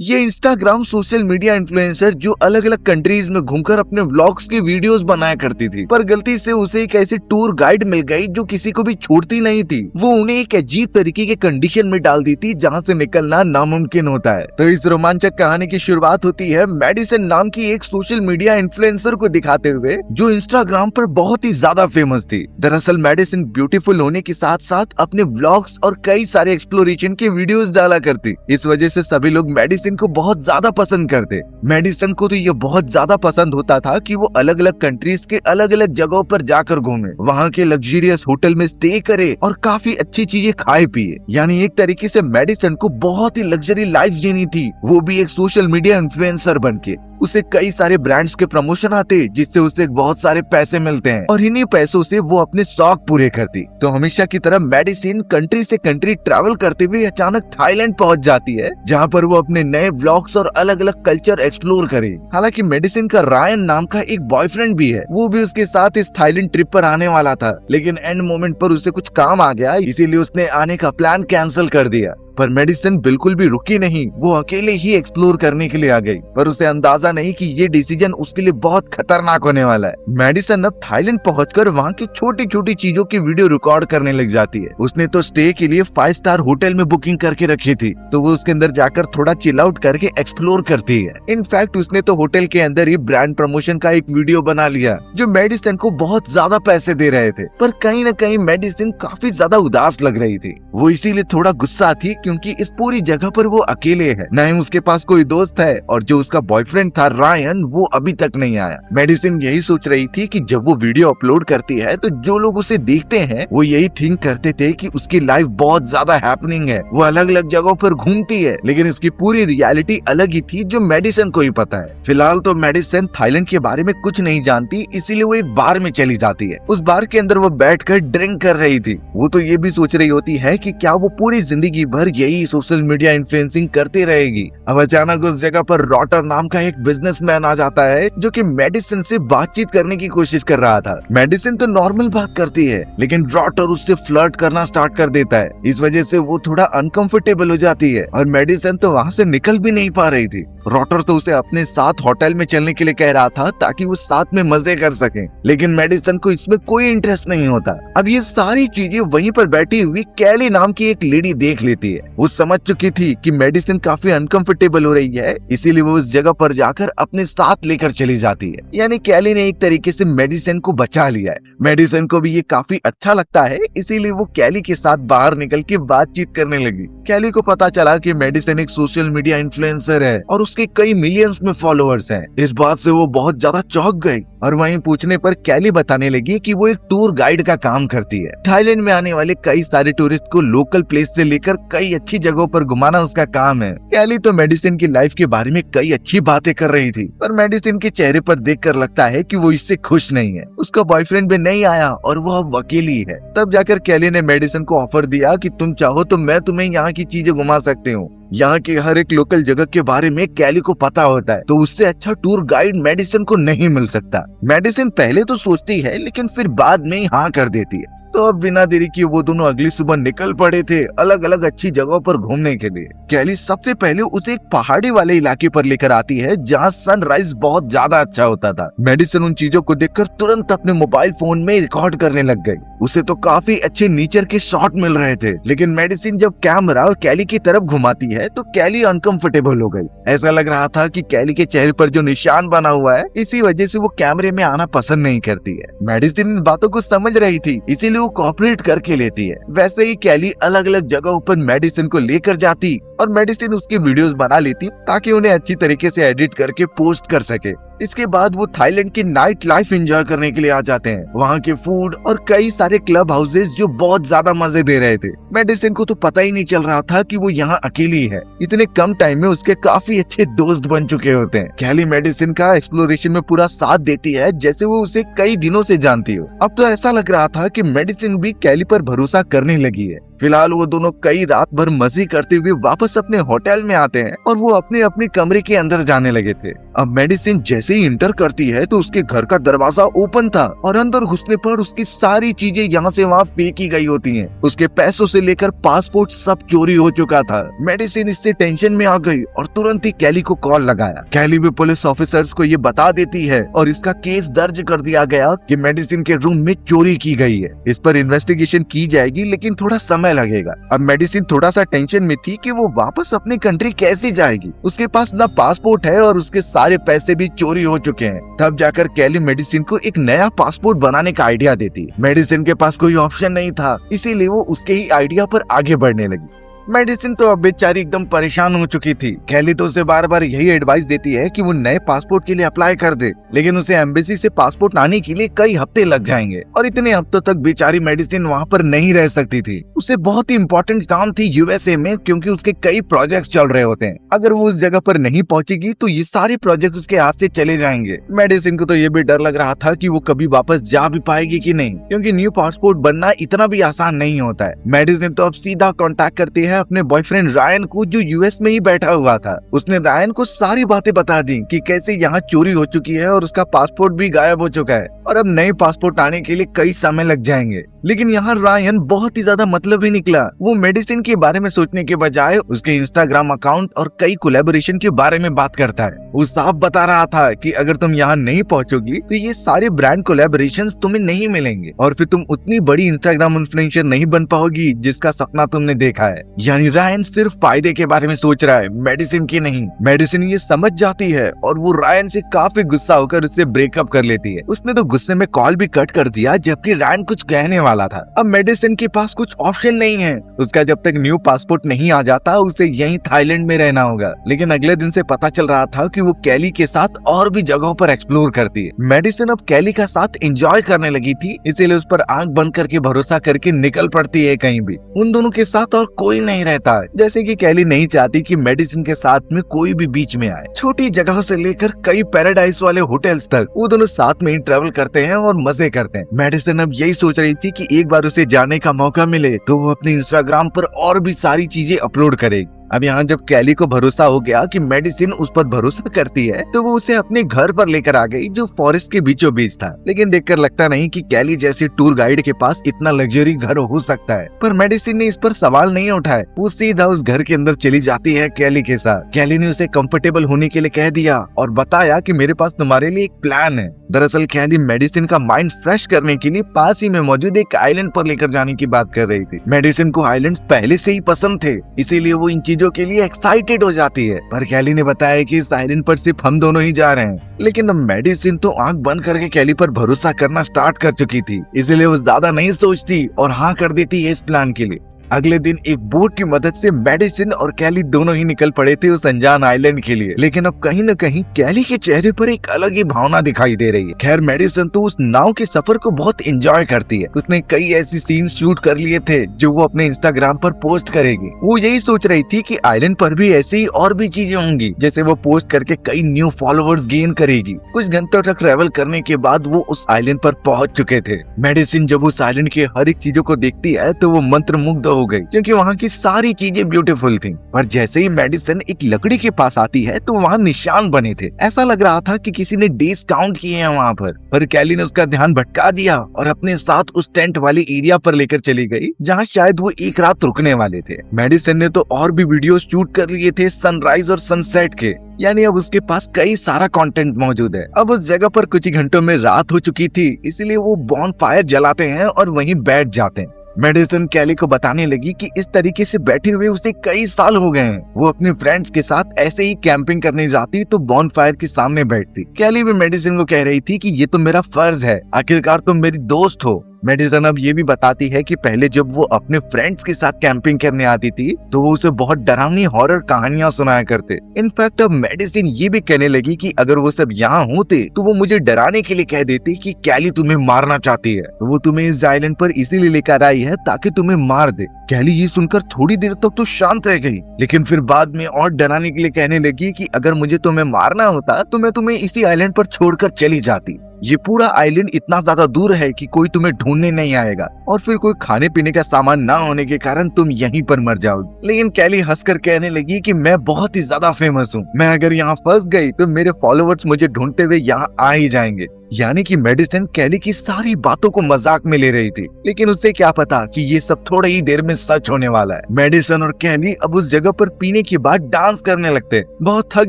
ये Instagram social media influencer जो अलग अलग कंट्रीज में घूमकर अपने व्लॉग्स की वीडियोस बनाया करती थी, पर गलती से उसे एक ऐसी टूर गाइड मिल गई जो किसी को भी छोड़ती नहीं थी। वो उन्हें एक अजीब तरीके के कंडीशन में डाल दी थी जहाँ से निकलना नामुमकिन होता है। तो इस रोमांचक कहानी की शुरुआत होती है मेडिसन नाम की एक सोशल मीडिया इन्फ्लुएंसर को दिखाते हुए, जो इंस्टाग्राम पर बहुत ही ज्यादा फेमस थी। दरअसल मेडिसन ब्यूटीफुल होने के साथ साथ अपने व्लॉग्स और कई सारे एक्सप्लोरेशन के वीडियोस डाला करती। इस वजह से सभी लोग मेडिसन को बहुत ज्यादा पसंद करते। मेडिसन को तो ये बहुत ज्यादा पसंद होता था कि वो अलग अलग कंट्रीज के अलग अलग जगहों पर जाकर घूमे, वहाँ के लग्जरियस होटल में स्टे करे और काफी अच्छी चीजें खाए पिए। यानी एक तरीके से मेडिसन को बहुत ही लग्जरी लाइफ जीनी थी, वो भी एक सोशल मीडिया इन्फ्लुएंसर बनके। उसे कई सारे ब्रांड्स के प्रमोशन आते जिससे उसे बहुत सारे पैसे मिलते हैं और इन्हीं पैसों से वो अपने शौक पूरे करती। तो हमेशा की तरह मेडिसन कंट्री से कंट्री ट्रैवल करते हुए अचानक थाईलैंड पहुंच जाती है, जहां पर वो अपने नए व्लॉग्स और अलग अलग कल्चर एक्सप्लोर करे। हालांकि मेडिसन का रायन नाम का एक बॉयफ्रेंड भी है, वो भी उसके साथ इस थाईलैंड ट्रिप पर आने वाला था, लेकिन एंड मोमेंट पर उसे कुछ काम आ गया, इसीलिए उसने आने का प्लान कैंसिल कर दिया। पर मेडिसन बिल्कुल भी रुकी नहीं, वो अकेले ही एक्सप्लोर करने के लिए आ गई, पर उसे अंदाजा नहीं कि ये डिसीजन उसके लिए बहुत खतरनाक होने वाला है। मेडिसन अब थाईलैंड पहुंचकर वहाँ की छोटी छोटी चीजों की वीडियो रिकॉर्ड करने लग जाती है। उसने तो स्टे के लिए 5 स्टार होटल में बुकिंग करके रखी थी, तो वो उसके अंदर जाकर थोड़ा चिल आउट करके एक्सप्लोर करती है। इनफैक्ट उसने तो होटल के अंदर ही ब्रांड प्रमोशन का एक वीडियो बना लिया जो मेडिसन को बहुत ज्यादा पैसे दे रहे थे। पर कहीं न कहीं मेडिसन काफी ज्यादा उदास लग रही थी, वो इसीलिए थोड़ा गुस्सा थी क्योंकि इस पूरी जगह पर वो अकेले है, न ही उसके पास कोई दोस्त है, और जो उसका बॉयफ्रेंड था रायन, वो अभी तक नहीं आया। मेडिसन यही सोच रही थी कि जब वो वीडियो अपलोड करती है तो जो लोग उसे देखते हैं वो यही थिंक करते थे कि उसकी लाइफ बहुत ज्यादा हैपनिंग है, वो अलग अलग जगहों पर घूमती है, लेकिन इसकी पूरी रियलिटी अलग ही थी जो मेडिसन को ही पता है। फिलहाल तो मेडिसन थाईलैंड के बारे में कुछ नहीं जानती, इसीलिए वो एक बार में चली जाती है। उस बार के अंदर वो बैठकर ड्रिंक कर रही थी। वो तो ये भी सोच रही होती है कि क्या वो पूरी जिंदगी भर यही सोशल मीडिया इन्फ्लुएंसिंग करती रहेगी। अब अचानक उस जगह पर रॉटर नाम का एक बिजनेसमैन आ जाता है जो कि मेडिसन से बातचीत करने की कोशिश कर रहा था। मेडिसन तो नॉर्मल बात करती है, लेकिन रॉटर उससे फ्लर्ट करना स्टार्ट कर देता है। इस वजह से वो थोड़ा अनकंफर्टेबल हो जाती है और मेडिसन तो वहाँ से निकल भी नहीं पा रही थी। रॉटर तो उसे अपने साथ होटल में चलने के लिए कह रहा था ताकि वो साथ में मजे कर सके, लेकिन मेडिसन को इसमें कोई इंटरेस्ट नहीं होता। अब ये सारी चीजें वहीं पर बैठी हुई कैली नाम की एक लेडी देख लेती है। वो समझ चुकी थी कि मेडिसन काफी अनकंफर्टेबल हो रही है, इसीलिए वो उस जगह पर जाकर अपने साथ लेकर चली जाती है। यानी कैली ने एक तरीके से मेडिसन को बचा लिया है। मेडिसन को भी ये काफी अच्छा लगता है, इसीलिए वो कैली के साथ बाहर निकल के बातचीत करने लगी। कैली को पता चला कि मेडिसन एक सोशल मीडिया इन्फ्लुएंसर है और उसके कई मिलियंस में फॉलोअर्स हैं। इस बात से वो बहुत ज्यादा चौंक गई और वहीं पूछने पर कैली बताने लगी कि वो एक टूर गाइड का काम करती है। थाईलैंड में आने वाले कई सारे टूरिस्ट को लोकल प्लेस से लेकर कई अच्छी जगहों पर घुमाना उसका काम है। कैली तो मेडिसन की लाइफ के बारे में कई अच्छी बातें कर रही थी, पर मेडिसन के चेहरे पर देखकर लगता है कि वो इससे खुश नहीं है। उसका बॉयफ्रेंड भी नहीं आया और वो अब अकेली है। तब जाकर कैली ने मेडिसन को ऑफर दिया कि तुम चाहो तो मैं तुम्हें यहाँ की चीजें घुमा सकती हूँ। यहाँ के हर एक लोकल जगह के बारे में कैली को पता होता है, तो उससे अच्छा टूर गाइड मेडिसन को नहीं मिल सकता। मेडिसन पहले तो सोचती है, लेकिन फिर बाद में हाँ कर देती है। तो अब बिना देरी किए वो दोनों अगली सुबह निकल पड़े थे अलग अलग अच्छी जगहों पर घूमने के लिए। कैली सबसे पहले उसे एक पहाड़ी वाले इलाके पर लेकर आती है जहाँ सनराइज बहुत ज्यादा अच्छा होता था। मेडिसन उन चीजों को देखकर तुरंत अपने मोबाइल फोन में रिकॉर्ड करने लग गई। उसे तो काफी अच्छे नेचर के शॉट मिल रहे थे, लेकिन मेडिसन जब कैमरा कैली की तरफ घुमाती है तो कैली अनकंफर्टेबल हो गई। ऐसा लग रहा था कि कैली के चेहरे पर जो निशान बना हुआ है, इसी वजह से वो कैमरे में आना पसंद नहीं करती है। मेडिसन इन बातों को समझ रही थी, इसीलिए वो कोऑपरेट करके लेती है। वैसे ही कैली अलग अलग जगहों पर मेडिसन को लेकर जाती और मेडिसन उसकी वीडियोस बना लेती ताकि उन्हें अच्छी तरीके से एडिट करके पोस्ट कर सके। इसके बाद वो थाईलैंड की नाइट लाइफ एंजॉय करने के लिए आ जाते हैं। वहाँ के फूड और कई सारे क्लब हाउसेस जो बहुत ज्यादा मजे दे रहे थे। मेडिसन को तो पता ही नहीं चल रहा था कि वो यहाँ अकेली है। इतने कम टाइम में उसके काफी अच्छे दोस्त बन चुके होते हैं। कैली मेडिसन का एक्सप्लोरेशन में पूरा साथ देती है जैसे वो उसे कई दिनों से जानती हो। अब तो ऐसा लग रहा था कि मेडिसन भी कैली पर भरोसा करने लगी है। फिलहाल वो दोनों कई रात भर मस्ती करते हुए वापस अपने होटल में आते हैं और वो अपने अपने कमरे के अंदर जाने लगे थे। अब मेडिसिन जैसे ही इंटर करती है तो उसके घर का दरवाजा ओपन था और अंदर घुसने पर उसकी सारी चीजें यहाँ से वहाँ फेंकी गई होती हैं। उसके पैसों से लेकर पासपोर्ट सब चोरी हो चुका था। मेडिसिन इससे टेंशन में आ गई और तुरंत ही कैली को कॉल लगाया। कैली भी पुलिस ऑफिसर्स को ये बता देती है और इसका केस दर्ज कर दिया गया कि मेडिसिन के रूम में चोरी की गई है। इस पर इन्वेस्टिगेशन की जाएगी लेकिन थोड़ा समय लगेगा। अब मेडिसिन थोड़ा सा टेंशन में थी कि वो वापस अपनी कंट्री कैसे जाएगी। उसके पास ना पासपोर्ट है और उसके सारे पैसे भी चोरी हो चुके हैं। तब जाकर कैली मेडिसिन को एक नया पासपोर्ट बनाने का आइडिया देती। मेडिसिन के पास कोई ऑप्शन नहीं था, इसीलिए वो उसके ही आइडिया पर आगे बढ़ने लगी। मेडिसिन तो अब बेचारी एकदम परेशान हो चुकी थी। कैली तो उसे बार बार यही एडवाइस देती है कि वो नए पासपोर्ट के लिए अप्लाई कर दे, लेकिन उसे एम्बेसी से पासपोर्ट आने के लिए कई हफ्ते लग जाएंगे और इतने हफ्तों तक बेचारी मेडिसिन वहाँ पर नहीं रह सकती थी। उसे बहुत ही इम्पोर्टेंट काम थी यूएसए में, क्योंकि उसके कई प्रोजेक्ट चल रहे होते हैं। अगर वो उस जगह पर नहीं पहुंचेगी तो ये सारे प्रोजेक्ट उसके हाथ से चले जाएंगे। मेडिसिन को तो ये भी डर लग रहा था कि वो कभी वापस जा भी पाएगी कि नहीं, क्योंकि न्यू पासपोर्ट बनना इतना भी आसान नहीं होता है। मेडिसिन तो अब सीधा कॉन्टेक्ट करती है अपने बॉयफ्रेंड रायन को, जो यूएस में ही बैठा हुआ था। उसने रायन को सारी बातें बता दी कि कैसे यहाँ चोरी हो चुकी है और उसका पासपोर्ट भी गायब हो चुका है और अब नए पासपोर्ट आने के लिए कई समय लग जाएंगे। लेकिन यहाँ रायन बहुत ही ज्यादा मतलब ही निकला। वो मेडिसिन के बारे में सोचने के बजाय उसके इंस्टाग्राम अकाउंट और कई कोलैबोरेशन के बारे में बात करता है। वो साफ बता रहा था कि अगर तुम यहाँ नहीं पहुँचोगी तो ये सारे ब्रांड कोलैबोरेशंस तुम्हें नहीं मिलेंगे और फिर तुम उतनी बड़ी इंस्टाग्राम इन्फ्लुएंसर नहीं बन पाओगी जिसका सपना तुमने देखा है। यानी रायन सिर्फ फायदे के बारे में सोच रहा है, मेडिसिन की नहीं। मेडिसिन ये समझ जाती है और वो रायन से काफी गुस्सा होकर उससे ब्रेकअप कर लेती है। उसने तो गुस्से में कॉल भी कट कर दिया जबकि रायन कुछ कहने वाला था। अब मेडिसिन के पास कुछ ऑप्शन नहीं है। उसका जब तक न्यू पासपोर्ट नहीं आ जाता उसे यहीं थाईलैंड में रहना होगा। लेकिन अगले दिन से पता चल रहा था कि वो कैली के साथ और भी जगहों पर एक्सप्लोर करती है। मेडिसिन अब कैली का साथ एंजॉय करने लगी थी, इसीलिए उस पर आंख बंद करके भरोसा करके निकल पड़ती है कहीं भी। उन दोनों के साथ और कोई नहीं रहता, जैसे कि कैली नहीं चाहती कि मेडिसिन के साथ में कोई भी बीच में आए। छोटी जगह से लेकर कई पैराडाइज वाले होटल्स तक वो दोनों साथ में ही ट्रेवल करते हैं और मजे करते हैं। मेडिसिन अब यही सोच रही थी कि एक बार उसे जाने का मौका मिले तो वो अपने इंस्टाग्राम पर और भी सारी चीजें अपलोड करेगी। अब यहाँ जब कैली को भरोसा हो गया कि मेडिसिन उस पर भरोसा करती है तो वो उसे अपने घर पर लेकर आ गई, जो फॉरेस्ट के बीचों बीच था। लेकिन देखकर लगता नहीं कि कैली जैसे टूर गाइड के पास इतना लग्जरी घर हो सकता है। पर मेडिसिन ने इस पर सवाल नहीं उठाए। वो सीधा उस घर के अंदर चली जाती है कैली के साथ। कैली ने उसे कंफर्टेबल होने के लिए कह दिया और बताया कि मेरे पास तुम्हारे लिए एक प्लान है। दरअसल कैली मेडिसिन का माइंड फ्रेश करने के लिए पास ही में मौजूद एक आइलैंड पर लेकर जाने की बात कर रही थी। मेडिसिन को आइलैंड पहले से ही पसंद थे, इसीलिए वो इन चीजों के लिए एक्साइटेड हो जाती है। पर कैली ने बताया कि इस आइलैंड पर सिर्फ हम दोनों ही जा रहे हैं। लेकिन अब मेडिसिन तो आंख बंद करके कैली पर भरोसा करना स्टार्ट कर चुकी थी, इसलिए वो ज्यादा नहीं सोचती और हाँ कर देती है इस प्लान के लिए। अगले दिन एक बोट की मदद से मेडिसिन और कैली दोनों ही निकल पड़े थे उस अनजान आइलैंड के लिए। लेकिन अब कहीं न कहीं कैली के चेहरे पर एक अलग ही भावना दिखाई दे रही है। खैर मेडिसिन तो उस नाव के सफर को बहुत एंजॉय करती है। उसने कई ऐसी सीन शूट कर लिए थे जो वो अपने इंस्टाग्राम पर पोस्ट करेगी। वो यही सोच रही थी कि आइलैंड पर भी ऐसी ही और भी चीजें होंगी, जैसे वो पोस्ट करके कई न्यू फॉलोअर्स गेन करेगी। कुछ घंटों तक ट्रेवल करने के बाद वो उस आइलैंड पर पहुंच चुके थे। मेडिसिन जब उस आइलैंड के हर एक चीजों को देखती है तो वो मंत्रमुग्ध हो गई, क्योंकि वहाँ की सारी चीजें ब्यूटीफुल थी। पर जैसे ही मेडिसिन एक लकड़ी के पास आती है तो वहाँ निशान बने थे। ऐसा लग रहा था कि किसी ने डेज काउंट किए हैं वहाँ पर कैली ने उसका ध्यान भटका दिया और अपने साथ उस टेंट वाले एरिया पर लेकर चली गई जहाँ शायद वो एक रात रुकने वाले थे। मेडिसिन ने तो और भी वीडियो शूट कर लिए थे सनराइज और सनसेट के, यानी अब उसके पास कई सारा कंटेंट मौजूद है। अब उस जगह पर कुछ ही घंटों में रात हो चुकी थी, इसलिए वो बॉन फायर जलाते हैं और वहीं बैठ जाते हैं। मेडिसिन कैली को बताने लगी कि इस तरीके से बैठे हुए उसे कई साल हो गए हैं। वो अपने फ्रेंड्स के साथ ऐसे ही कैंपिंग करने जाती तो बॉन फायर के सामने बैठती। कैली भी मेडिसिन को कह रही थी कि ये तो मेरा फर्ज है, आखिरकार तुम मेरी दोस्त हो। मेडिसिन अब ये भी बताती है कि पहले जब वो अपने फ्रेंड्स के साथ कैंपिंग करने आती थी तो वो उसे बहुत डरावनी हॉरर कहानियां सुनाया करते। इनफैक्ट अब मेडिसिन ये भी कहने लगी कि अगर वो सब यहाँ होते तो वो मुझे डराने के लिए कह देती कि कैली तुम्हें मारना चाहती है, तो वो तुम्हें इस आइलैंड पर इसीलिए लेकर आई है ताकि तुम्हें मार दे। कैली ये सुनकर थोड़ी देर तक तो शांत रह गई, लेकिन फिर बाद में और डराने के लिए कहने लगी कि अगर मुझे तुम्हें मारना होता तो मैं तुम्हें इसी आइलैंड पर छोड़कर चली जाती। ये पूरा आइलैंड इतना ज्यादा दूर है कि कोई तुम्हें ढूंढने नहीं आएगा और फिर कोई खाने पीने का सामान ना होने के कारण तुम यहीं पर मर जाओगे। लेकिन कैली हंसकर कहने लगी कि मैं बहुत ही ज्यादा फेमस हूँ, मैं अगर यहाँ फंस गई तो मेरे फॉलोअर्स मुझे ढूंढते हुए यहाँ आ ही जाएंगे। यानी कि मेडिसन कैली की सारी बातों को मजाक में ले रही थी, लेकिन उसे क्या पता कि ये सब थोड़ी ही देर में सच होने वाला है। मेडिसन और कैली अब उस जगह पर पीने के बाद डांस करने लगते। बहुत थक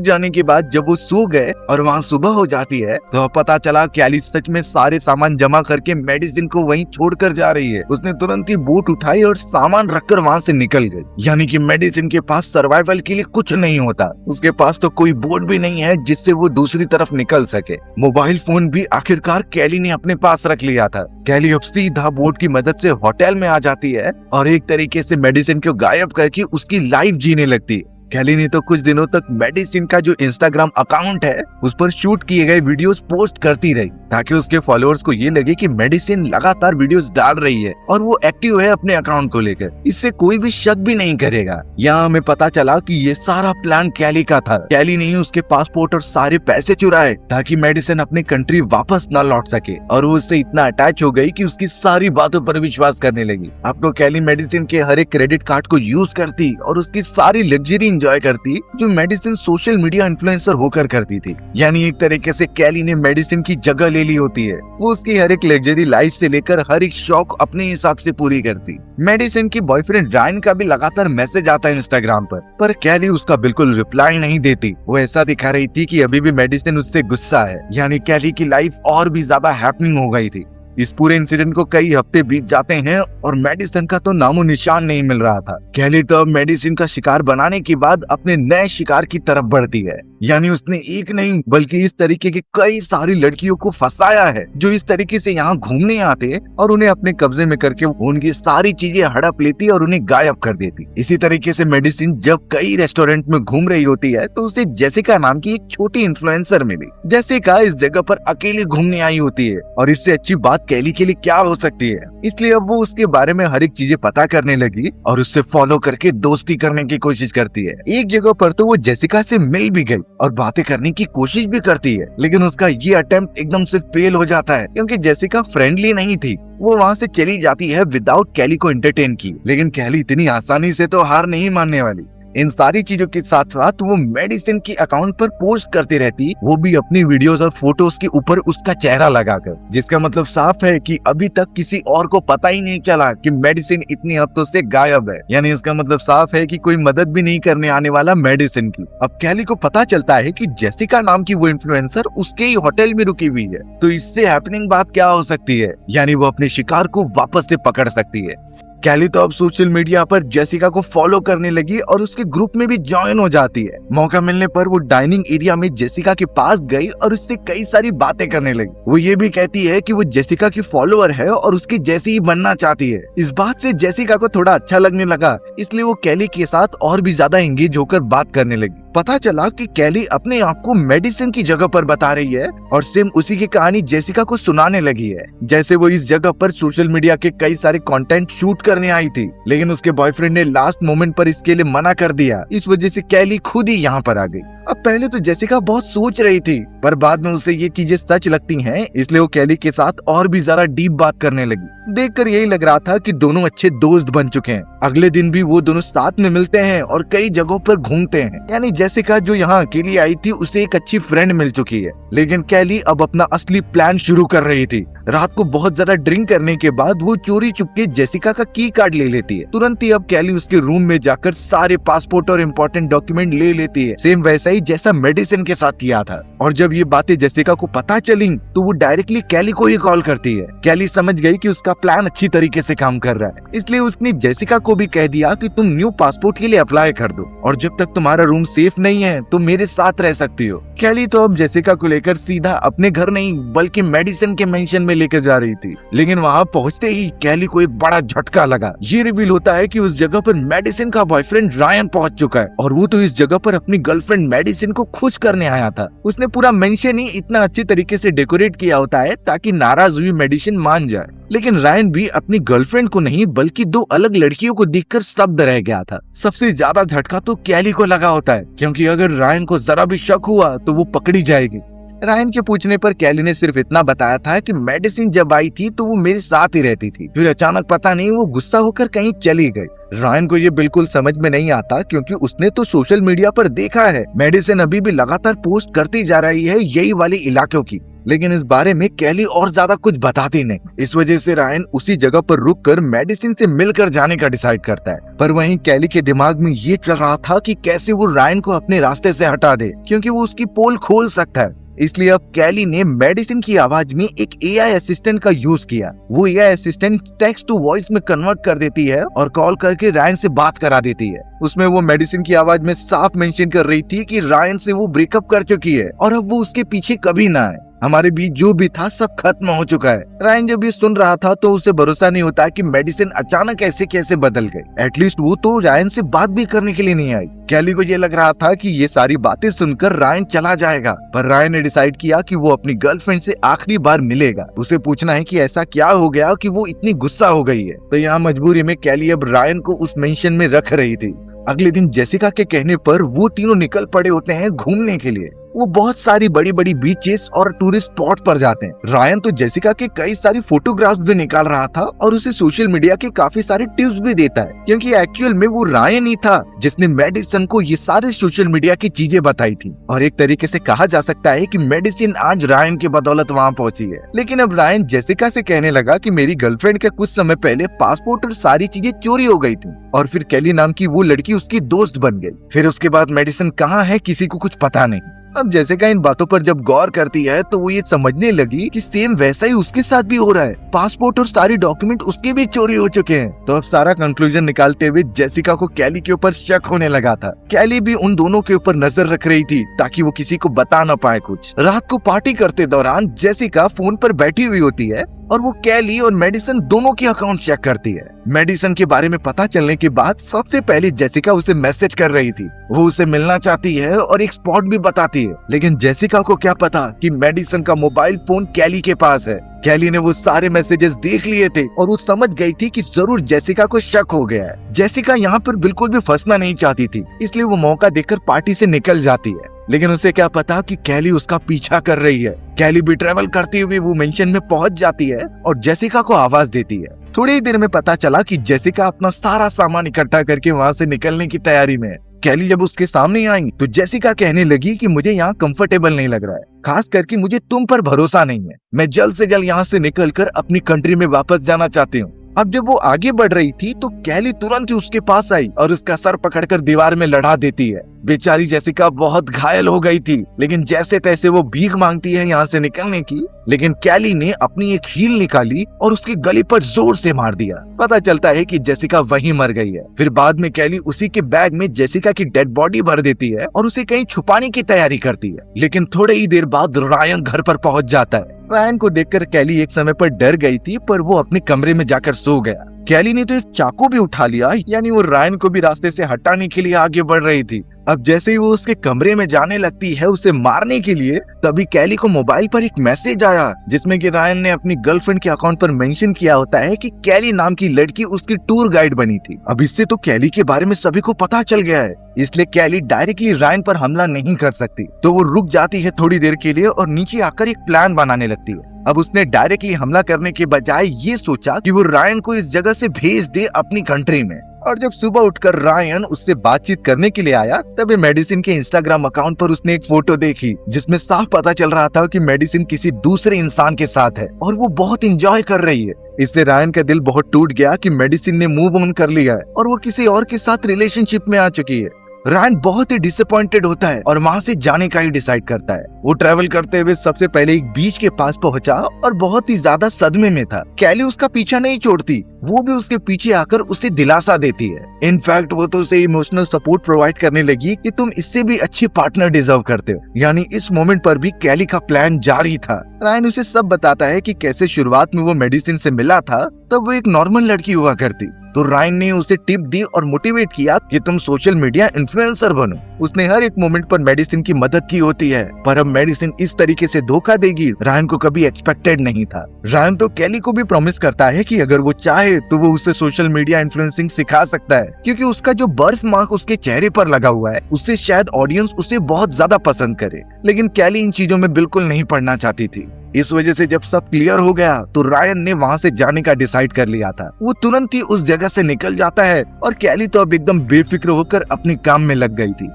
जाने के बाद जब वो सो गए और वहाँ सुबह हो जाती है तो पता चला कैली सच में सारे सामान जमा करके मेडिसन को वहीं छोड़कर जा रही है। उसने तुरंत ही बोट उठाई और सामान रखकर वहाँ से निकल गई। यानी कि मेडिसन के पास सर्वाइवल के लिए कुछ नहीं होता, उसके पास तो कोई बोट भी नहीं है जिससे वो दूसरी तरफ निकल सके। मोबाइल फोन भी आखिरकार कैली ने अपने पास रख लिया था। कैली अब सीधा बोट की मदद से होटल में आ जाती है और एक तरीके से मेडिसन को गायब करके उसकी लाइफ जीने लगती है। कैली ने तो कुछ दिनों तक मेडिसन का जो इंस्टाग्राम अकाउंट है उस पर शूट किए गए वीडियोस पोस्ट करती रही ताकि उसके फॉलोअर्स को ये लगे कि मेडिसन लगातार वीडियोस डाल रही है और वो एक्टिव है अपने अकाउंट को लेकर। इससे कोई भी शक भी नहीं करेगा। यहाँ हमें पता चला कि ये सारा प्लान कैली का था। कैली ने ही उसके पासपोर्ट और सारे पैसे चुराए ताकि मेडिसन अपने कंट्री वापस न लौट सके और वो उससे इतना अटैच हो गई कि उसकी सारी बातों पर विश्वास करने लगी। अब तो कैली मेडिसन के हर एक क्रेडिट कार्ड को यूज करती और उसकी सारी लग्जरी एंजॉय करती जो मेडिसन सोशल मीडिया इन्फ्लुएंसर होकर करती थी। यानी एक तरीके से कैली ने मेडिसन की जगह ले ली होती है। वो उसकी हर एक लग्जरी लाइफ से लेकर हर एक शौक अपने हिसाब से पूरी करती। मेडिसन की बॉयफ्रेंड रायन का भी लगातार मैसेज आता है इंस्टाग्राम पर कैली उसका बिल्कुल रिप्लाई नहीं देती। वो ऐसा दिखा रही थी कि अभी भी मेडिसन उससे गुस्सा है। यानी कैली की लाइफ और भी ज्यादा हैपनिंग हो गई थी। इस पूरे इंसिडेंट को कई हफ्ते बीत जाते हैं और मेडिसन का तो नामो निशान नहीं मिल रहा था। कैली तो अब मेडिसन का शिकार बनाने के बाद अपने नए शिकार की तरफ बढ़ती है। यानी उसने एक नहीं बल्कि इस तरीके की कई सारी लड़कियों को फंसाया है जो इस तरीके से यहाँ घूमने आते और उन्हें अपने कब्जे में करके उनकी सारी चीजें हड़प लेती और उन्हें गायब कर देती। इसी तरीके से मेडिसन जब कई रेस्टोरेंट में घूम रही होती है तो उसे जेसिका नाम की एक छोटी इन्फ्लुएंसर मिली। जेसिका इस जगह पर अकेले घूमने आई होती है और इससे अच्छी बात कैली के लिए क्या हो सकती है। इसलिए अब वो उसके बारे में हर एक चीजें पता करने लगी और उससे फॉलो करके दोस्ती करने की कोशिश करती है। एक जगह पर तो वो जेसिका से मिल भी गई और बातें करने की कोशिश भी करती है, लेकिन उसका ये अटेम्प्ट एकदम से फेल हो जाता है क्योंकि जेसिका फ्रेंडली नहीं थी। वो वहाँ से चली जाती है विदाउट कैली को एंटरटेन किए। लेकिन कैली इतनी आसानी से तो हार नहीं मानने वाली। इन सारी चीजों के साथ साथ वो मेडिसन की अकाउंट पर पोस्ट करती रहती, वो भी अपनी वीडियोस और फोटोज के ऊपर उसका चेहरा लगाकर, जिसका मतलब साफ है कि अभी तक किसी और को पता ही नहीं चला कि मेडिसन इतनी हफ्तों से गायब है। यानी इसका मतलब साफ है कि कोई मदद भी नहीं करने आने वाला मेडिसन की। अब कैली को पता चलता है कि जेसिका नाम की वो इन्फ्लुएंसर उसके ही होटल में रुकी हुई है, तो इससे हैपनिंग बात क्या हो सकती है। यानी वो अपने शिकार को वापस से पकड़ सकती है। कैली तो अब सोशल मीडिया पर जेसिका को फॉलो करने लगी और उसके ग्रुप में भी ज्वाइन हो जाती है। मौका मिलने पर वो डाइनिंग एरिया में जेसिका के पास गई और उससे कई सारी बातें करने लगी। वो ये भी कहती है कि वो जेसिका की फॉलोअर है और उसकी जैसी ही बनना चाहती है। इस बात से जेसिका को थोड़ा अच्छा लगने लगा, इसलिए वो कैली के साथ और भी ज्यादा एंगेज होकर बात करने लगी। पता चला कि कैली अपने आप को मेडिसन की जगह पर बता रही है और सेम उसी की कहानी जेसिका को सुनाने लगी है। जैसे वो इस जगह पर सोशल मीडिया के कई सारे कंटेंट शूट करने आई थी, लेकिन उसके बॉयफ्रेंड ने लास्ट मोमेंट पर इसके लिए मना कर दिया। इस वजह से कैली खुद ही यहाँ पर आ गई। अब पहले तो जेसिका बहुत सोच रही थी, पर बाद में उसे ये चीजें सच लगती हैं, इसलिए वो कैली के साथ और भी ज्यादा डीप बात करने लगी। देखकर यही लग रहा था कि दोनों अच्छे दोस्त बन चुके हैं। अगले दिन भी वो दोनों साथ में मिलते हैं और कई जगहों पर घूमते हैं। यानी जेसिका जो यहाँ अकेली आई थी उसे एक अच्छी फ्रेंड मिल चुकी है। लेकिन कैली अब अपना असली प्लान शुरू कर रही थी। रात को बहुत ज्यादा ड्रिंक करने के बाद वो चोरी चुपके जेसिका का की कार्ड ले लेती है। तुरंत ही अब कैली उसके रूम में जाकर सारे पासपोर्ट और इम्पोर्टेंट डॉक्यूमेंट ले लेती है, सेम वैसा ही जैसा मेडिसन के साथ किया था। और जब ये बातें जेसिका को पता चली तो वो डायरेक्टली कैली को ही कॉल करती है। कैली समझ गई कि उसका प्लान अच्छी तरीके से काम कर रहा है, इसलिए उसने जेसिका को भी कह दिया कि तुम न्यू पासपोर्ट के लिए अप्लाई कर दो और जब तक तुम्हारा रूम सेफ नहीं है तो मेरे साथ रह सकती हो। कैली तो अब जेसिका को लेकर सीधा अपने घर नहीं बल्कि मेडिसन के मेंशन में लेकर जा रही थी। लेकिन वहाँ पहुँचते ही कैली को एक बड़ा झटका लगा। ये रिवील होता है कि उस जगह पर मेडिसन का बॉयफ्रेंड रायन पहुँच चुका है और वो तो इस जगह पर अपनी गर्लफ्रेंड मेडिसन को खुश करने आया था। उसने पूरा मेंशन ही इतना अच्छे तरीके से डेकोरेट किया होता है ताकि नाराज हुई मेडिसन मान जाए। लेकिन रायन भी अपनी गर्लफ्रेंड को नहीं बल्कि दो अलग लड़कियों को देखकर स्तब्ध रह गया था। सबसे ज्यादा झटका तो कैली को लगा होता है, क्योंकि अगर रायन को जरा भी शक हुआ तो वो पकड़ी जाएगी। रायन के पूछने पर कैली ने सिर्फ इतना बताया था कि मेडिसिन जब आई थी तो वो मेरे साथ ही रहती थी, फिर अचानक पता नहीं वो गुस्सा होकर कहीं चली गई। रायन को ये बिल्कुल समझ में नहीं आता क्योंकि उसने तो सोशल मीडिया पर देखा है मेडिसिन अभी भी लगातार पोस्ट करती जा रही है यही वाली इलाकों की, लेकिन इस बारे में कैली और ज्यादा कुछ बताती नहीं। इस वजह से रायन उसी जगह पर रुककर मेडिसिन से मिलकर जाने का डिसाइड करता है। पर वहीं कैली के दिमाग में ये चल रहा था कि कैसे वो रायन को अपने रास्ते से हटा दे क्योंकि वो उसकी पोल खोल सकता है। इसलिए अब कैली ने मेडिसिन की आवाज में एक एआई असिस्टेंट का यूज किया। वो AI assistant text to voice में कन्वर्ट कर देती है और कॉल करके रायन से बात करा देती है। उसमें वो मेडिसिन की आवाज में साफ मेंशन कर रही थी कि रायन से वो ब्रेकअप कर चुकी है और अब वो उसके पीछे कभी ना आए। हमारे बीच जो भी था सब खत्म हो चुका है। रायन जब ये सुन रहा था तो उसे भरोसा नहीं होता कि मेडिसिन अचानक ऐसे कैसे बदल गई। एटलीस्ट वो तो रायन से बात भी करने के लिए नहीं आई। कैली को ये लग रहा था कि ये सारी बातें सुनकर रायन चला जाएगा, पर रायन ने डिसाइड किया कि वो अपनी गर्लफ्रेंड से आखिरी बार मिलेगा। उसे पूछना है कि ऐसा क्या हो गया कि वो इतनी गुस्सा हो गई है। तो यहाँ मजबूरी में कैली अब रायन को उस मेंशन में रख रही थी। अगले दिन जेसिका के कहने पर वो तीनों निकल पड़े होते हैं घूमने के लिए। वो बहुत सारी बड़ी बड़ी बीचेस और टूरिस्ट स्पॉट पर जाते हैं। रायन तो जेसिका के कई सारी फोटोग्राफ्स भी निकाल रहा था और उसे सोशल मीडिया के काफी सारे टिप्स भी देता है क्योंकि एक्चुअल में वो रायन ही था जिसने मेडिसिन को ये सारे सोशल मीडिया की चीजें बताई थी। और एक तरीके से कहा जा सकता है कि मेडिसिन आज रायन की बदौलत वहाँ पहुंची है। लेकिन अब रायन जेसिका से कहने लगा कि मेरी गर्लफ्रेंड के कुछ समय पहले पासपोर्ट और सारी चीजें चोरी हो गई थी और फिर कैली नाम की वो लड़की उसकी दोस्त बन गई। फिर उसके बाद मेडिसिन कहाँ है किसी को कुछ पता नहीं। अब जेसिका इन बातों पर जब गौर करती है तो वो ये समझने लगी कि सेम वैसा ही उसके साथ भी हो रहा है। पासपोर्ट और सारी डॉक्यूमेंट उसके भी चोरी हो चुके हैं। तो अब सारा कंक्लूजन निकालते हुए जेसिका को कैली के ऊपर शक होने लगा था। कैली भी उन दोनों के ऊपर नजर रख रही थी ताकि वो किसी को बता न पाए कुछ। रात को पार्टी करते दौरान जेसिका फोन पर बैठी हुई होती है और वो कैली और मेडिसिन दोनों के अकाउंट चेक करती है। मेडिसिन के बारे में पता चलने के बाद सबसे पहले जेसिका उसे मैसेज कर रही थी। वो उसे मिलना चाहती है और एक स्पॉट भी बताती है, लेकिन जेसिका को क्या पता कि मेडिसिन का मोबाइल फोन कैली के पास है। कैली ने वो सारे मैसेजेस देख लिए थे और वो समझ गई थी कि जरूर जेसिका को शक हो गया है। जेसिका यहाँ पर बिल्कुल भी फंसना नहीं चाहती थी, इसलिए वो मौका देखकर पार्टी से निकल जाती है। लेकिन उसे क्या पता कि कैली उसका पीछा कर रही है। कैली भी ट्रेवल करते हुए वो मेंशन में पहुंच जाती है और जेसिका को आवाज देती है। थोड़ी ही देर में पता चला कि जेसिका अपना सारा सामान इकट्ठा करके वहाँ से निकलने की तैयारी में है। कैली जब उसके सामने आई तो जेसिका कहने लगी कि मुझे यहाँ कंफर्टेबल नहीं लग रहा है, खास करके मुझे तुम पर भरोसा नहीं है। मैं जल्द से जल्द यहाँ से निकलकर अपनी कंट्री में वापस जाना चाहती हूँ। अब जब वो आगे बढ़ रही थी तो कैली तुरंत ही उसके पास आई और उसका सर पकड़कर दीवार में लड़ा देती है। बेचारी जेसिका बहुत घायल हो गई थी, लेकिन जैसे तैसे वो भीख मांगती है यहाँ से निकलने की। लेकिन कैली ने अपनी एक हील निकाली और उसके गले पर जोर से मार दिया। पता चलता है कि जेसिका वहीं मर गई है। फिर बाद में कैली उसी के बैग में जेसिका की डेड बॉडी भर देती है और उसे कहीं छुपाने की तैयारी करती है। लेकिन थोड़े ही देर बाद रायन घर पर पहुंच जाता है। रायन को देखकर कैली एक समय पर डर गई थी, पर वो अपने कमरे में जाकर सो गया। कैली ने तो एक चाकू भी उठा लिया, यानी वो रायन को भी रास्ते से हटाने के लिए आगे बढ़ रही थी। अब जैसे ही वो उसके कमरे में जाने लगती है उसे मारने के लिए, तभी कैली को मोबाइल पर एक मैसेज आया जिसमें कि रायन ने अपनी गर्लफ्रेंड के अकाउंट पर मेंशन किया होता है कि कैली नाम की लड़की उसकी टूर गाइड बनी थी। अब इससे तो कैली के बारे में सभी को पता चल गया है, इसलिए कैली डायरेक्टली रायन पर हमला नहीं कर सकती। तो वो रुक जाती है थोड़ी देर के लिए और नीचे आकर एक प्लान बनाने लगती है। अब उसने डायरेक्टली हमला करने के बजाय ये सोचा कि वो रायन को इस जगह से भेज दे अपनी कंट्री में। और जब सुबह उठकर रायन उससे बातचीत करने के लिए आया, तभी मेडिसिन के इंस्टाग्राम अकाउंट पर उसने एक फोटो देखी जिसमें साफ पता चल रहा था कि मेडिसिन किसी दूसरे इंसान के साथ है और वो बहुत एंजॉय कर रही है। इससे रायन का दिल बहुत टूट गया कि मेडिसिन ने मूव ऑन कर लिया है और वो किसी और के साथ रिलेशनशिप में आ चुकी है। रायन बहुत ही डिसअपॉइंटेड होता है और वहाँ से जाने का ही डिसाइड करता है। वो ट्रैवल करते हुए सबसे पहले एक बीच के पास पहुंचा और बहुत ही ज्यादा सदमे में था। कैली उसका पीछा नहीं छोड़ती, वो भी उसके पीछे आकर उसे दिलासा देती है। इनफैक्ट वो तो उसे इमोशनल सपोर्ट प्रोवाइड करने लगी कि तुम इससे भी अच्छी पार्टनर डिजर्व करते हो। यानी इस मोमेंट पर भी कैली का प्लान जारी था। रायन उसे सब बताता है कि कैसे शुरुआत में वो मेडिसिन से मिला था तब वो एक नॉर्मल लड़की हुआ करती। तो रायन ने उसे टिप दी और मोटिवेट किया कि तुम सोशल मीडिया इन्फ्लुएंसर बनो। उसने हर एक मोमेंट पर मेडिसिन की मदद की होती है, पर अब मेडिसिन इस तरीके से धोखा देगी रायन को कभी एक्सपेक्टेड नहीं था। रायन तो कैली को भी प्रॉमिस करता है कि अगर वो चाहे तो वो उसे सोशल मीडिया इन्फ्लुएंसिंग सिखा सकता है, क्योंकि उसका जो बर्थ मार्क उसके चेहरे पर लगा हुआ है उससे शायद ऑडियंस उसे बहुत ज्यादा पसंद करे। लेकिन कैली इन चीजों में बिल्कुल नहीं पड़ना चाहती थी। इस वजह से जब सब क्लियर हो गया तो रायन ने वहाँ से जाने का डिसाइड कर लिया था। वो तुरंत ही उस जगह से निकल जाता है और कैली तो अब एकदम बेफिक्र होकर अपने काम में लग गई थी।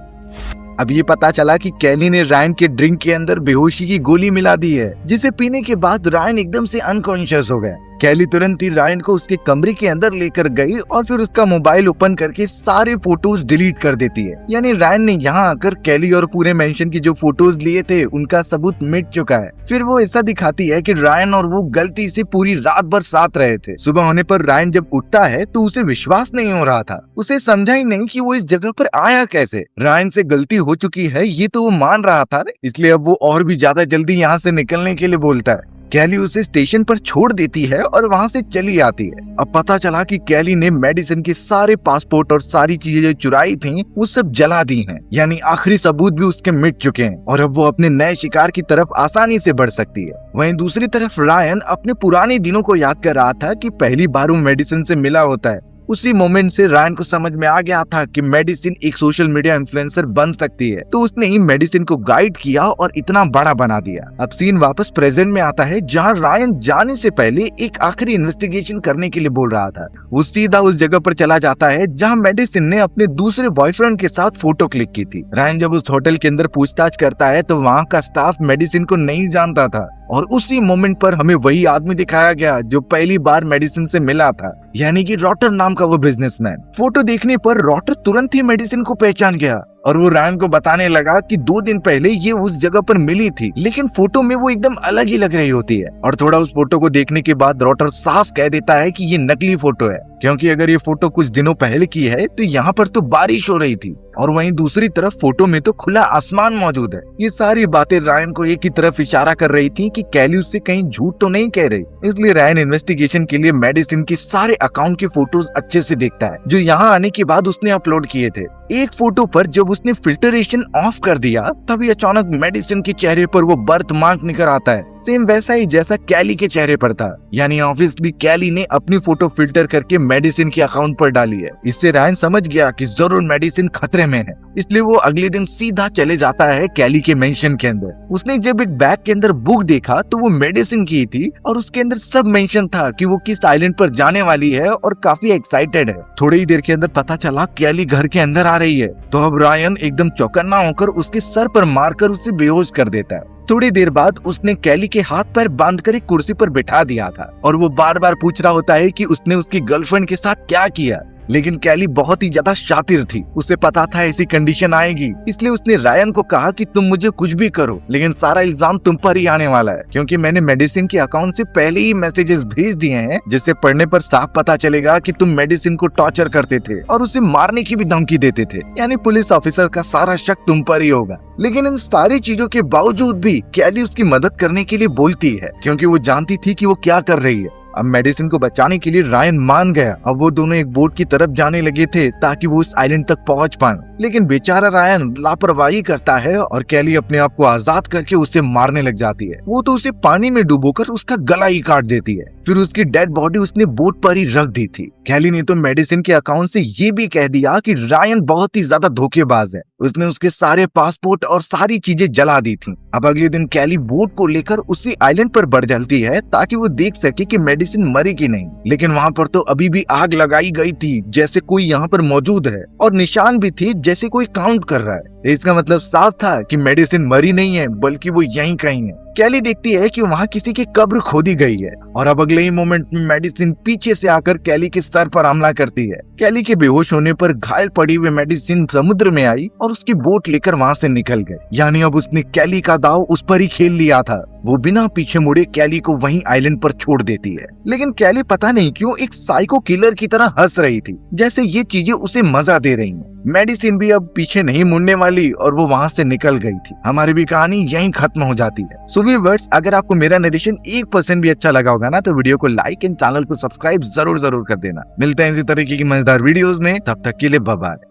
अब ये पता चला कि कैली ने रायन के ड्रिंक के अंदर बेहोशी की गोली मिला दी है, जिसे पीने के बाद रायन एकदम से अनकॉन्शियस हो गया। कैली तुरंत ही रायन को उसके कमरे के अंदर लेकर गई और फिर उसका मोबाइल ओपन करके सारे फोटोज डिलीट कर देती है। यानी रायन ने यहाँ आकर कैली और पूरे मेंशन की जो फोटोज लिए थे उनका सबूत मिट चुका है। फिर वो ऐसा दिखाती है कि रायन और वो गलती से पूरी रात भर साथ रहे थे। सुबह होने पर रायन जब उठता है तो उसे विश्वास नहीं हो रहा था। उसे समझा ही नहीं कि वो इस जगह पर आया कैसे। रायन से गलती हो चुकी है ये तो वो मान रहा था, इसलिए अब वो और भी ज्यादा जल्दी यहाँ से निकलने के लिए बोलता है। कैली उसे स्टेशन पर छोड़ देती है और वहाँ से चली आती है। अब पता चला कि कैली ने मेडिसिन के सारे पासपोर्ट और सारी चीजें जो चुराई थी वो सब जला दी हैं। यानी आखिरी सबूत भी उसके मिट चुके हैं और अब वो अपने नए शिकार की तरफ आसानी से बढ़ सकती है। वहीं दूसरी तरफ रायन अपने पुराने दिनों को याद कर रहा था कि पहली बार वो मेडिसिन से मिला होता है। उसी मोमेंट से रायन को समझ में आ गया था कि मेडिसिन एक सोशल मीडिया इन्फ्लुएंसर बन सकती है, तो उसने ही मेडिसिन को गाइड किया और इतना बड़ा बना दिया। अब सीन वापस प्रेजेंट में आता है, जहां रायन जाने से पहले एक आखिरी इन्वेस्टिगेशन करने के लिए बोल रहा था। वो सीधा उस जगह पर चला जाता है जहां मेडिसिन ने अपने दूसरे बॉयफ्रेंड के साथ फोटो क्लिक की थी। रायन जब उस होटल के अंदर पूछताछ करता है तो वहाँ का स्टाफ मेडिसिन को नहीं जानता था और उसी मोमेंट पर हमें वही आदमी दिखाया गया जो पहली बार मेडिसिन से मिला था, यानी कि रॉटर नाम का वो बिजनेसमैन। फोटो देखने पर रॉटर तुरंत ही मेडिसिन को पहचान गया और वो रायन को बताने लगा कि 2 दिन पहले ये उस जगह पर मिली थी, लेकिन फोटो में वो एकदम अलग ही लग रही होती है। और थोड़ा उस फोटो को देखने के बाद रॉटर साफ कह देता है कि ये नकली फोटो है, क्योंकि अगर ये फोटो कुछ दिनों पहले की है तो यहाँ पर तो बारिश हो रही थी और वहीं दूसरी तरफ फोटो में तो खुला आसमान मौजूद है। ये सारी बातें रायन को एक ही तरफ इशारा कर रही थी कि कैली उससे कहीं झूठ तो नहीं कह रही। इसलिए रायन इन्वेस्टिगेशन के लिए मेडिसिन के सारे अकाउंट के फोटोज अच्छे से देखता है जो यहाँ आने के बाद उसने अपलोड किए थे। एक फोटो पर जब उसने फिल्टरेशन ऑफ कर दिया तभी अचानक मेडिसिन के चेहरे पर वो बर्थ मार्क निकल आता है, सेम वैसा ही जैसा कैली के चेहरे पर था। यानी ऑब्वियसली कैली ने अपनी फोटो फिल्टर करके मेडिसिन के अकाउंट पर डाली है। इससे रायन समझ गया कि जरूर मेडिसिन खतरे में है, इसलिए वो अगले दिन सीधा चले जाता है कैली के मेंशन के अंदर। उसने जब एक बैग के अंदर बुक देखा तो वो मेडिसिन की थी और उसके अंदर सब मेंशन था कि वो किस आइलैंड पर जाने वाली है और काफी एक्साइटेड है। थोड़ी ही देर के अंदर पता चला कैली घर के अंदर आ रही है, तो अब रायन एकदम चौकन्ना होकर उसके सर पर मारकर उसे बेहोश कर देता है। थोड़ी देर बाद उसने कैली के हाथ पैर बांधकर एक कुर्सी पर बिठा दिया था और वो बार बार पूछ रहा होता है कि उसने उसकी गर्लफ्रेंड के साथ क्या किया। लेकिन कैली बहुत ही ज्यादा शातिर थी, उसे पता था ऐसी कंडीशन आएगी, इसलिए उसने रायन को कहा कि तुम मुझे कुछ भी करो लेकिन सारा इल्जाम तुम पर ही आने वाला है, क्योंकि मैंने मेडिसिन के अकाउंट से पहले ही मैसेजेस भेज दिए हैं जिससे पढ़ने पर साफ पता चलेगा कि तुम मेडिसिन को टॉर्चर करते थे और उसे मारने की भी धमकी देते थे। यानी पुलिस ऑफिसर का सारा शक तुम पर ही होगा। लेकिन इन सारी चीजों के बावजूद भी कैली उसकी मदद करने के लिए बोलती है, क्योंकि वो जानती थी कि वो क्या कर रही है। अब मेडिसिन को बचाने के लिए रायन मान गया। अब वो दोनों एक बोट की तरफ जाने लगे थे ताकि वो उस आइलैंड तक पहुंच पाए, लेकिन बेचारा रायन लापरवाही करता है और कैली अपने आप को आजाद करके उसे मारने लग जाती है। वो तो उसे पानी में डुबोकर उसका गला ही काट देती है। फिर उसकी डेड बॉडी उसने बोट पर ही रख दी थी। कैली ने तो मेडिसिन के अकाउंट से ये भी कह दिया कि रायन बहुत ही ज्यादा धोखेबाज है, उसने उसके सारे पासपोर्ट और सारी चीजें जला दी थी। अब अगले दिन कैली बोट को लेकर उसी आइलैंड पर बढ़ चलती है ताकि वो देख सके कि मेडिसिन मरी कि नहीं, लेकिन वहाँ पर तो अभी भी आग लगाई गई थी जैसे कोई यहाँ पर मौजूद है और निशान भी थी जैसे कोई काउंट कर रहा है। इसका मतलब साफ था कि मेडिसिन मरी नहीं है बल्कि वो यहीं कहीं है। कैली देखती है कि वहाँ किसी की कब्र खोदी गई है और अब अगले ही मोमेंट में मेडिसिन पीछे से आकर कैली के सर पर हमला करती है। कैली के बेहोश होने पर घायल पड़ी हुई मेडिसिन समुद्र में आई और उसकी बोट लेकर वहाँ से निकल गए। यानी अब उसने कैली का दाव उस पर ही खेल लिया था। वो बिना पीछे मुड़े कैली को वहीं आइलैंड पर छोड़ देती है, लेकिन कैली पता नहीं क्यों एक साइको किलर की तरह हंस रही थी, जैसे ये चीजें उसे मजा दे रही हैं। मेडिसिन भी अब पीछे नहीं मुड़ने वाली और वो वहाँ से निकल गई थी। हमारी भी कहानी यहीं खत्म हो जाती है। सो व्यूअर्स, अगर आपको मेरा नरेशन 1% भी अच्छा लगा होगा ना तो वीडियो को लाइक एंड चैनल को सब्सक्राइब जरूर कर देना। मिलते हैं इसी तरीके की मजेदार वीडियोस में, तब तक के लिए बाय बाय।